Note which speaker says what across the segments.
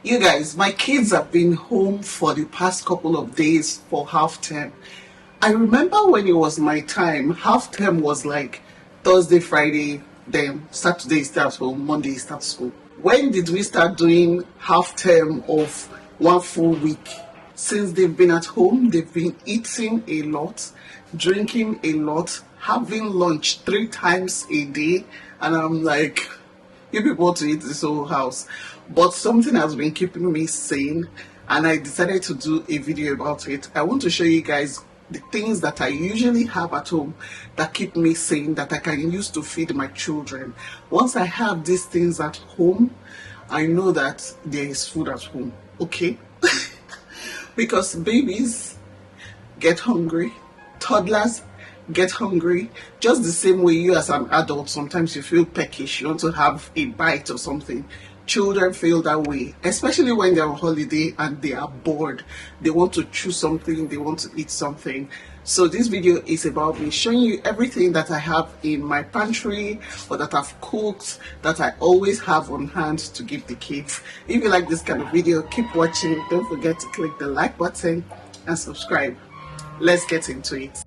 Speaker 1: You guys, my kids have been home for the past couple of days for half term. I remember when it was my time, half term was like Thursday, Friday, then Saturday start school, Monday start school. When did we start doing half term of 1 full week? Since they've been at home, they've been eating a lot, drinking a lot, having lunch 3 times a day, and I'm like, you people want to eat this whole house. But something has been keeping me sane, and I decided to do a video about it. I want to show you guys the things that I usually have at home that keep me sane, that I can use to feed my children. Once I have these things at home, I know that there is food at home, okay? Because babies get hungry, toddlers get hungry, just the same way you as an adult, sometimes you feel peckish, you want to have a bite or something. Children feel that way, especially when they're on holiday and they are bored. They want to choose something, they want to eat something. So this video is about me showing you everything that I have in my pantry or that I've cooked, that I always have on hand to give the kids. If you like this kind of video, keep watching. Don't forget to click the like button and subscribe. Let's get into it.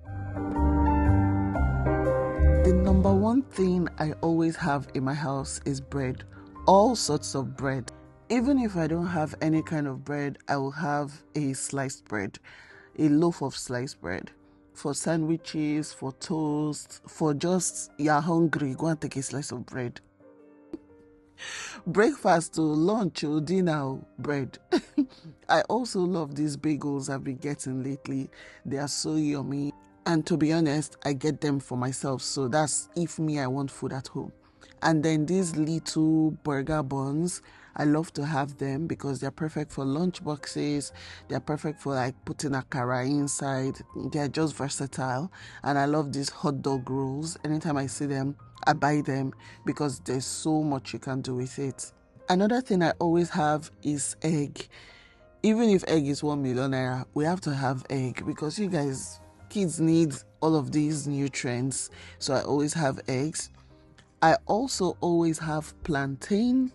Speaker 1: The number one thing I always have in my house is bread. All sorts of bread. Even if I don't have any kind of bread, I will have a sliced bread, a loaf of sliced bread. For sandwiches, for toast, for just you're hungry, go and take a slice of bread. Breakfast to lunch or dinner, bread. I also love these bagels I've been getting lately. They are so yummy. And to be honest, I get them for myself. So that's if me, I want food at home. And then these little burger buns, I love to have them because they're perfect for lunch boxes. They're perfect for like putting akara inside. They're just versatile. And I love these hot dog rolls. Anytime I see them, I buy them because there's so much you can do with it. Another thing I always have is egg. Even if egg is 1 million naira, we have to have egg because you guys, kids need all of these nutrients. So I always have eggs. I also always have plantain,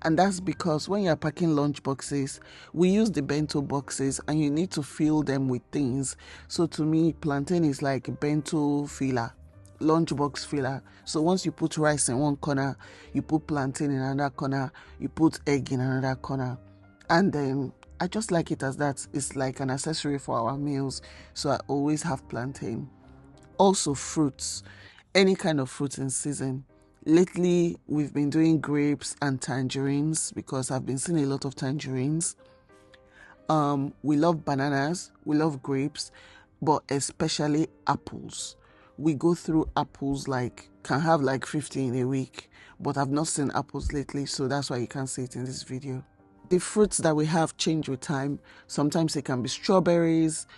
Speaker 1: and that's because when you're packing lunch boxes, we use the bento boxes and you need to fill them with things. So to me, plantain is like a bento filler, lunchbox filler. So once you put rice in one corner, you put plantain in another corner, you put egg in another corner, and then I just like it as that. It's like an accessory for our meals, so I always have plantain. Also fruits, any kind of fruit in season. Lately, we've been doing grapes and tangerines because I've been seeing a lot of tangerines. We love bananas, we love grapes, but especially apples. We go through apples can have like 50 in a week, but I've not seen apples lately, so that's why you can't see it in this video. The fruits that we have change with time. Sometimes it can be strawberries,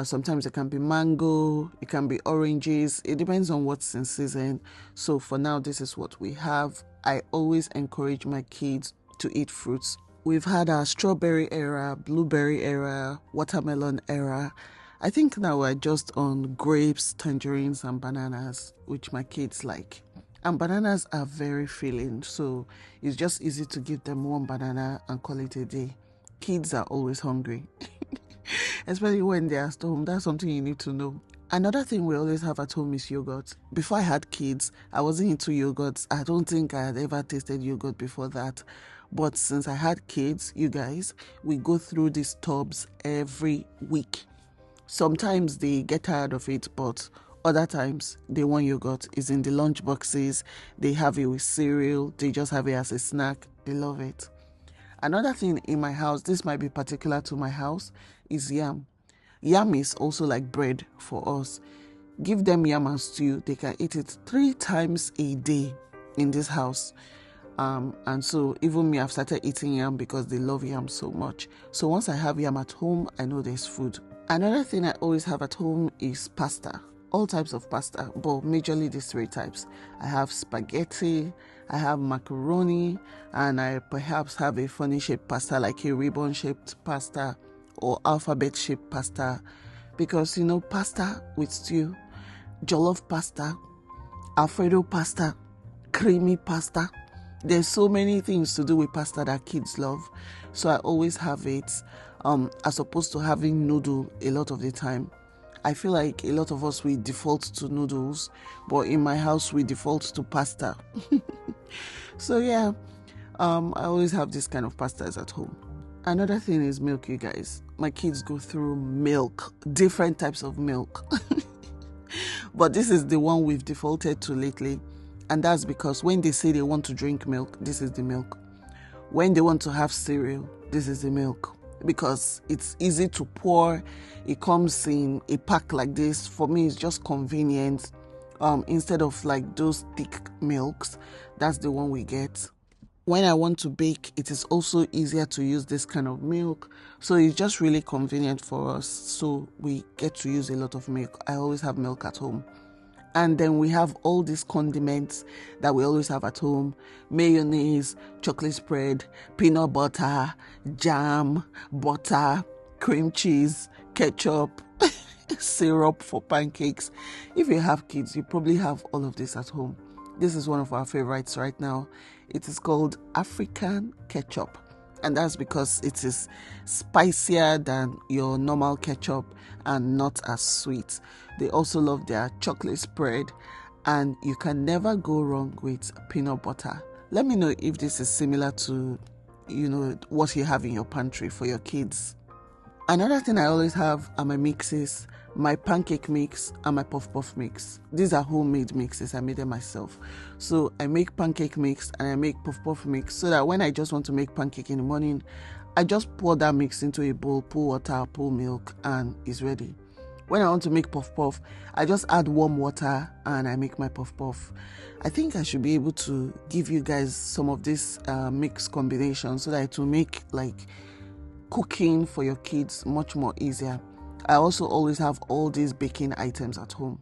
Speaker 1: sometimes it can be mango, it can be oranges. It depends on what's in season. So for now, this is what we have. I always encourage my kids to eat fruits. We've had our strawberry era, blueberry era, watermelon era. I think now we're just on grapes, tangerines, and bananas, which my kids like. And bananas are very filling, so it's just easy to give them one banana and call it a day. Kids are always hungry, especially when they're at home. That's something you need to know. Another thing we always have at home is yogurt. Before I had kids, I wasn't into yogurts. I don't think I had ever tasted yogurt before that. But since I had kids, you guys, we go through these tubs every week. Sometimes they get tired of it, but other times they want yogurt. It's in the lunch boxes. They have it with cereal. They just have it as a snack. They love it. Another thing in my house, this might be particular to my house, is yam. Yam is also like bread for us. Give them yam and stew. They can eat it 3 times a day in this house. And so even me, I've started eating yam because they love yam so much. So once I have yam at home, I know there's food. Another thing I always have at home is pasta. All types of pasta, but majorly these 3 types. I have spaghetti, I have macaroni, and I perhaps have a funny shaped pasta like a ribbon shaped pasta or alphabet shaped pasta. Because pasta with stew, jollof pasta, Alfredo pasta, creamy pasta. There's so many things to do with pasta that kids love. so I always have it, as opposed to having noodle a lot of the time. I feel like a lot of us, we default to noodles, but in my house we default to pasta. So yeah, I always have this kind of pastas at home. Another thing is milk, you guys. My kids go through milk, different types of milk. But this is the one we've defaulted to lately. And that's because when they say they want to drink milk, this is the milk. When they want to have cereal, this is the milk. Because it's easy to pour. It comes in a pack like this. For me, it's just convenient. Instead of like those thick milks, that's the one we get. When I want to bake, it is also easier to use this kind of milk. So it's just really convenient for us. So we get to use a lot of milk. I always have milk at home. And then we have all these condiments that we always have at home: mayonnaise, chocolate spread, peanut butter, jam, butter, cream cheese, ketchup, syrup for pancakes. If you have kids, you probably have all of this at home. This is one of our favorites right now. It is called African ketchup. And that's because it is spicier than your normal ketchup and not as sweet. They also love their chocolate spread, and you can never go wrong with peanut butter. Let me know if this is similar to, what you have in your pantry for your kids. Another thing I always have are my mixes, my pancake mix and my puff puff mix. These are homemade mixes. I made them myself. So I make pancake mix and I make puff puff mix, so that when I just want to make pancake in the morning, I just pour that mix into a bowl, pour water, pour milk, and it's ready. When I want to make puff puff, I just add warm water and I make my puff puff. I think I should be able to give you guys some of this mix combination, so that it will make like cooking for your kids much more easier. I also always have all these baking items at home.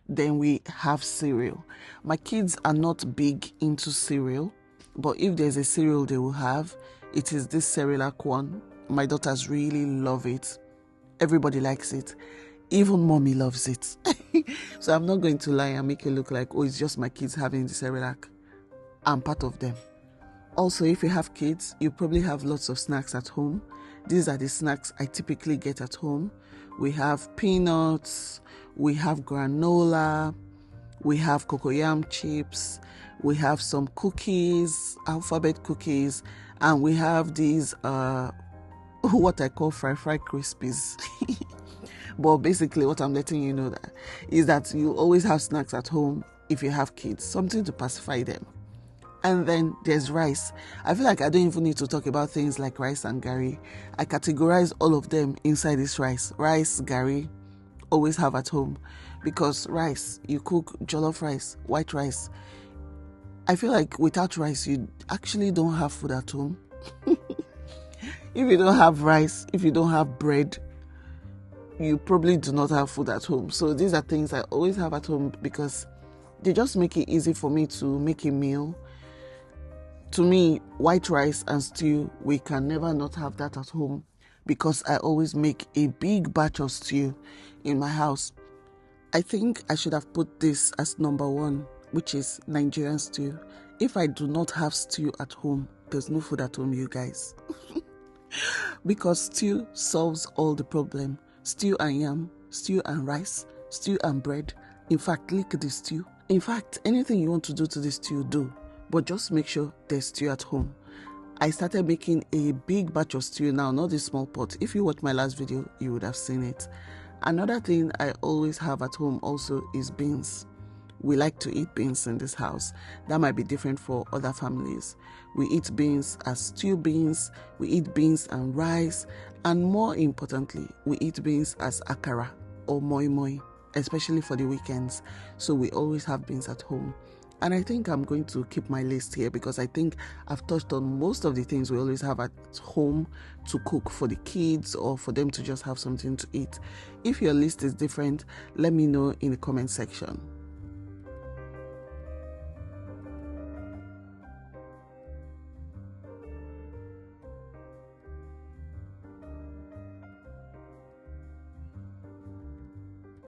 Speaker 1: Then we have cereal. My kids are not big into cereal, but if there's a cereal they will have, it is this Cerelac one. My daughters really love it. Everybody likes it. Even mommy loves it. So I'm not going to lie and make it look like, oh, it's just my kids having the Cerelac. I'm part of them. Also, if you have kids, you probably have lots of snacks at home. These are the snacks I typically get at home. We have peanuts, we have granola, we have cocoyam chips, we have some cookies, alphabet cookies, and we have these, what I call fry crispies. But basically what I'm letting you know that is that you always have snacks at home if you have kids, something to pacify them. And then there's rice. I feel like I don't even need to talk about things like rice and gari. I categorize all of them inside this rice. Rice, gari, always have at home. Because rice, you cook jollof rice, white rice. I feel like without rice, you actually don't have food at home. If you don't have rice, if you don't have bread, you probably do not have food at home. So these are things I always have at home because they just make it easy for me to make a meal. To me, white rice and stew, we can never not have that at home because I always make a big batch of stew in my house. I think I should have put this as number 1, which is Nigerian stew. If I do not have stew at home, there's no food at home, you guys. Because stew solves all the problem. Stew and yam, stew and rice, stew and bread. In fact, lick the stew. In fact, anything you want to do to the stew, do. But just make sure there's stew at home. I started making a big batch of stew now, not a small pot. If you watch my last video, you would have seen it. Another thing I always have at home also is beans. We like to eat beans in this house. That might be different for other families. We eat beans as stew beans, we eat beans and rice, and more importantly, we eat beans as akara or moi moi, especially for the weekends. So we always have beans at home. And I think I'm going to keep my list here because I think I've touched on most of the things we always have at home to cook for the kids or for them to just have something to eat. If your list is different, let me know in the comment section.